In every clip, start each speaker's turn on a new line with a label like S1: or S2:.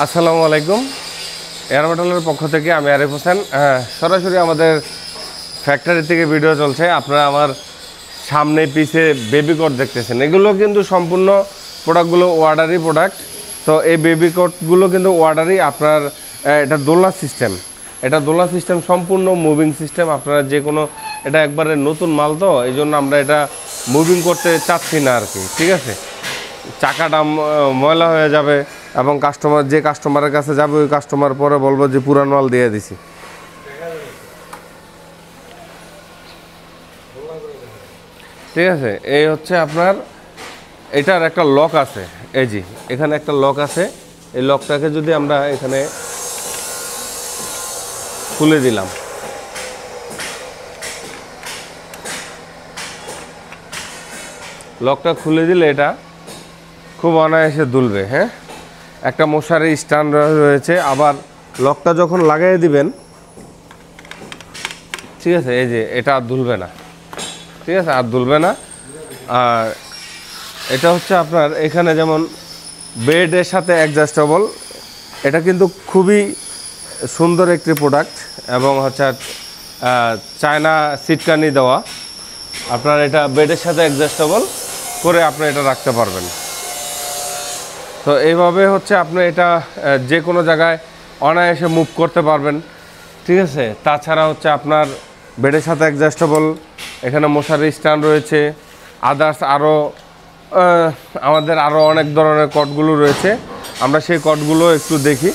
S1: আসসালামু আলাইকুম। এয়ার মেটালের পক্ষ থেকে আমি আরিফ হোসেন। সরাসরি আমাদের ফ্যাক্টরি থেকে ভিডিও চলছে। আপনারা আমার সামনে পিছে বেবি কোট দেখতেছেন, এগুলো কিন্তু সম্পূর্ণ প্রোডাক্টগুলো ওয়ার্ডারি প্রোডাক্ট। তো এই বেবি কোটগুলো কিন্তু ওয়ার্ডারি। আপনার এটা দোলনা সিস্টেম সম্পূর্ণ মুভিং সিস্টেম। আপনারা যে কোনো, এটা একবারে নতুন মাল, তো এই জন্য আমরা এটা মুভিং করতে চাচ্ছি না আর কি। ঠিক আছে, চাকাটা ময়লা হয়ে যাবে এবং যে কাস্টমারের কাছে যাবে ওই কাস্টমার পরে বলবো যে পুরান মাল দিয়ে দিছি। ঠিক আছে, এই হচ্ছে আপনার এটার একটা লক আছে। এই জি এখানে একটা লক আছে। এই লকটাকে যদি আমরা এখানে খুলে দিলাম, লকটা খুলে দিলে এটা খুব অনায়াসে দুলবে। হ্যাঁ, একটা মশারি স্ট্যান্ড রয়েছে। আবার লকটা যখন লাগিয়ে দিবেন, ঠিক আছে, এই যে এটা আর দুলবে না। ঠিক আছে, আর দুলবে না। আর এটা হচ্ছে আপনার এখানে যেমন বেডের সাথে অ্যাডজাস্টেবল, এটা কিন্তু খুবই সুন্দর একটি প্রোডাক্ট এবং হচ্ছে চায়না সিটকানি দেওয়া। আপনার এটা বেডের সাথে অ্যাডজাস্টেবল করে আপনি এটা রাখতে পারবেন। তো এইভাবে হচ্ছে আপনি এটা যে কোনো জায়গায় অনায়াসে মুভ করতে পারবেন। ঠিক আছে, তাছাড়া হচ্ছে আপনার বেডের সাথে অ্যাডজাস্টেবল, এখানে মশারি স্ট্যান্ড রয়েছে। আদার্স আমাদের আরও অনেক ধরনের কটগুলো রয়েছে, আমরা সেই কটগুলো একটু দেখি।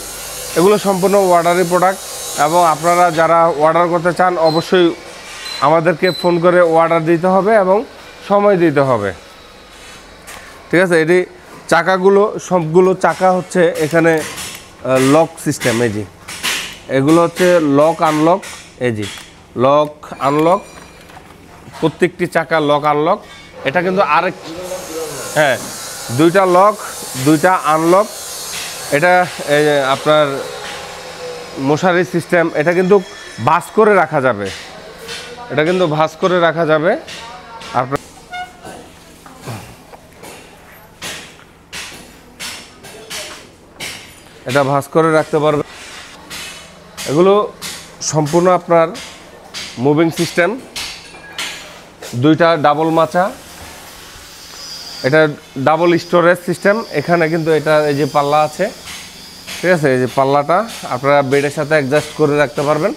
S1: এগুলো সম্পূর্ণ অর্ডারি প্রোডাক্ট এবং আপনারা যারা অর্ডার করতে চান অবশ্যই আমাদেরকে ফোন করে অর্ডার দিতে হবে এবং সময় দিতে হবে। ঠিক আছে, এটি সবগুলো চাকা হচ্ছে এখানে লক সিস্টেম। এই জি এগুলো হচ্ছে লক আনলক। এই জি লক আনলক, প্রত্যেকটি চাকা লক আনলক। এটা কিন্তু হ্যাঁ, দুইটা লক দুইটা আনলক। এটা আপনার মশারি সিস্টেম। এটা কিন্তু ভাঁজ করে রাখা যাবে, আপনার এটা ভাঁজ করে রাখতে পারবে। এগুলো সম্পূর্ণ আপনার মুভিং সিস্টেম, দুইটা ডাবল মাচা। এটা ডাবল স্টোরেজ সিস্টেম। এখানে কিন্তু এটা এই যে পাল্লা আছে, ঠিক আছে, এই যে পাল্লাটা আপনারা বেডের সাথে অ্যাডজাস্ট করে রাখতে পারবেন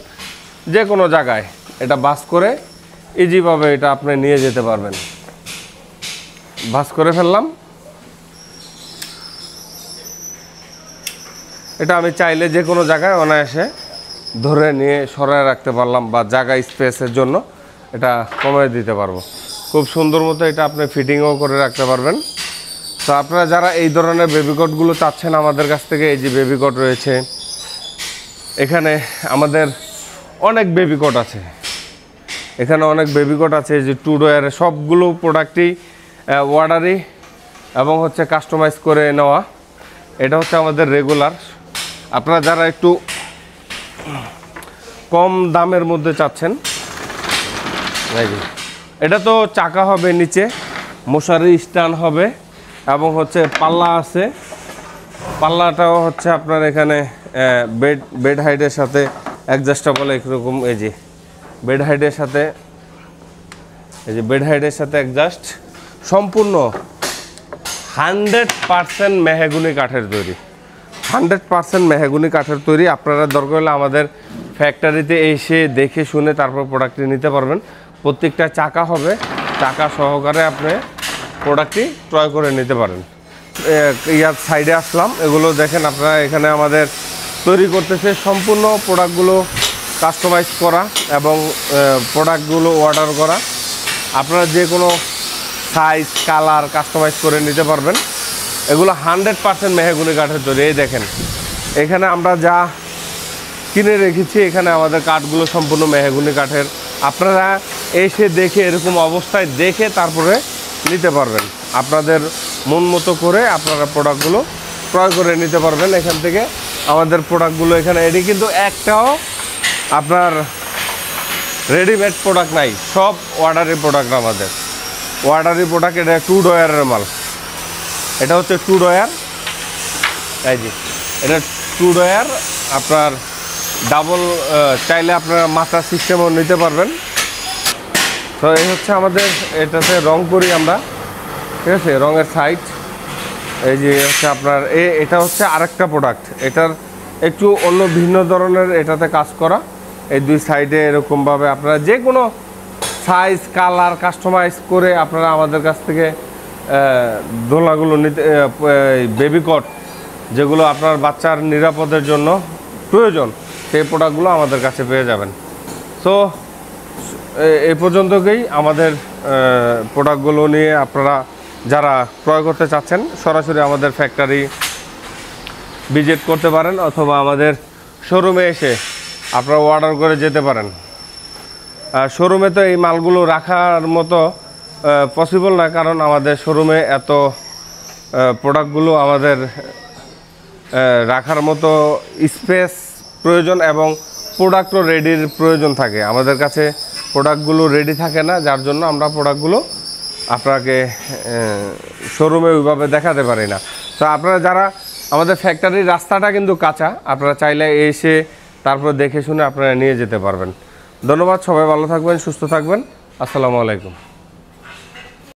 S1: যে কোনো জায়গায়। এটা ভাঁজ করে ইজিভাবে এটা আপনি নিয়ে যেতে পারবেন। ভাঁজ করে ফেললাম। এটা আমি চাইলে যে কোনো জায়গায় অনায়াসে ধরে নিয়ে সরায় রাখতে পারলাম, বা জায়গা স্পেসের জন্য এটা কমিয়ে দিতে পারবো। খুব সুন্দর মতো এটা আপনি ফিটিংও করে রাখতে পারবেন। তো আপনারা যারা এই ধরনের বেবি কোটগুলো চাচ্ছেন আমাদের কাছ থেকে, এই যে বেবি কোট রয়েছে, এখানে আমাদের অনেক বেবি কোট আছে। এই যে টু ডোয়ারের সবগুলো প্রোডাক্টই অর্ডারি এবং হচ্ছে কাস্টমাইজ করে নেওয়া। এটা হচ্ছে আমাদের রেগুলার। আপনারা যারা একটু কম দামের মধ্যে চাচ্ছেন, এটা তো চাকা হবে, নিচে মশারি স্ট্যান্ড হবে এবং হচ্ছে পাল্লা আছে। পাল্লাটাও হচ্ছে আপনার এখানে বেড হাইটের সাথে অ্যাডজাস্টেবল এরকম। এই যে বেড হাইটের সাথে অ্যাডজাস্ট, সম্পূর্ণ 100% মেহগনি কাঠের তৈরি। 100% মেহগনি কাঠের তৈরি। আপনারা দরকার হলে আমাদের ফ্যাক্টরিতে এসে দেখে শুনে তারপর প্রোডাক্টটি নিতে পারবেন। প্রত্যেকটা চাকা হবে, চাকা সহকারে আপনি প্রোডাক্টটি ক্রয় করে নিতে পারেন। ইয়ার সাইডে আসলাম, এগুলো দেখেন আপনারা। এখানে আমাদের তৈরি করতেছে সম্পূর্ণ প্রোডাক্টগুলো কাস্টমাইজ করা এবং প্রোডাক্টগুলো অর্ডার করা। আপনারা যে কোনো সাইজ কালার কাস্টমাইজ করে নিতে পারবেন। এগুলো 100% মেহগনি কাঠের তৈরি। এই দেখেন, এখানে আমরা যা কিনে রেখেছি, এখানে আমাদের কাঠগুলো সম্পূর্ণ মেহগনি কাঠের। আপনারা এসে দেখে, এরকম অবস্থায় দেখে তারপরে নিতে পারবেন। আপনাদের মন মতো করে আপনারা প্রোডাক্টগুলো ক্রয় করে নিতে পারবেন এখান থেকে। আমাদের প্রোডাক্টগুলো এখানে, এটি কিন্তু একটাও আপনার রেডিমেড প্রোডাক্ট নাই, সব অর্ডারি প্রোডাক্ট। আমাদের অর্ডারি প্রোডাক্ট। এটা টু ডয়ারের মাল। এটা হচ্ছে টু ডয়ার। এই যে এটা 2 ডয়ার, আপনার ডাবল চাইলে আপনারা মাথার সিস্টেমও নিতে পারবেন। তো এই হচ্ছে আমাদের, এটাতে রং করি আমরা, ঠিক আছে, রঙের সাইড। এই যে হচ্ছে আপনার এটা হচ্ছে আরেকটা প্রোডাক্ট, এটার একটু অন্য ভিন্ন ধরনের এটাতে কাজ করা। এই 2 সাইডে এরকমভাবে আপনারা যে কোনো সাইজ কালার কাস্টমাইজ করে আপনারা আমাদের কাছ থেকে দোলনাগুলো নিতে, বেবি কট যেগুলো আপনার বাচ্চার নিরাপদের জন্য প্রয়োজন, সেই প্রোডাক্টগুলো আমাদের কাছে পেয়ে যাবেন। সো এই পর্যন্তই আমাদের প্রোডাক্টগুলো নিয়ে আপনারা যারা ক্রয় করতে চাচ্ছেন সরাসরি আমাদের ফ্যাক্টরি ভিজিট করতে পারেন, অথবা আমাদের শোরুমে এসে আপনারা অর্ডার করে যেতে পারেন। শোরুমে তো এই মালগুলো রাখার মতো পসিবল না, কারণ আমাদের শোরুমে এত প্রোডাক্টগুলো আমাদের রাখার মতো স্পেস প্রয়োজন এবং প্রোডাক্টও রেডির প্রয়োজন থাকে। আমাদের কাছে প্রোডাক্টগুলো রেডি থাকে না, যার জন্য আমরা প্রোডাক্টগুলো আপনাকে শোরুমে ওইভাবে দেখাতে পারি না। তো আপনারা যারা আমাদের ফ্যাক্টরির রাস্তাটা কিন্তু কাঁচা, আপনারা চাইলে এসে তারপর দেখে শুনে আপনারা নিয়ে যেতে পারবেন। ধন্যবাদ, সবাই ভালো থাকবেন, সুস্থ থাকবেন। আসসালামু আলাইকুম।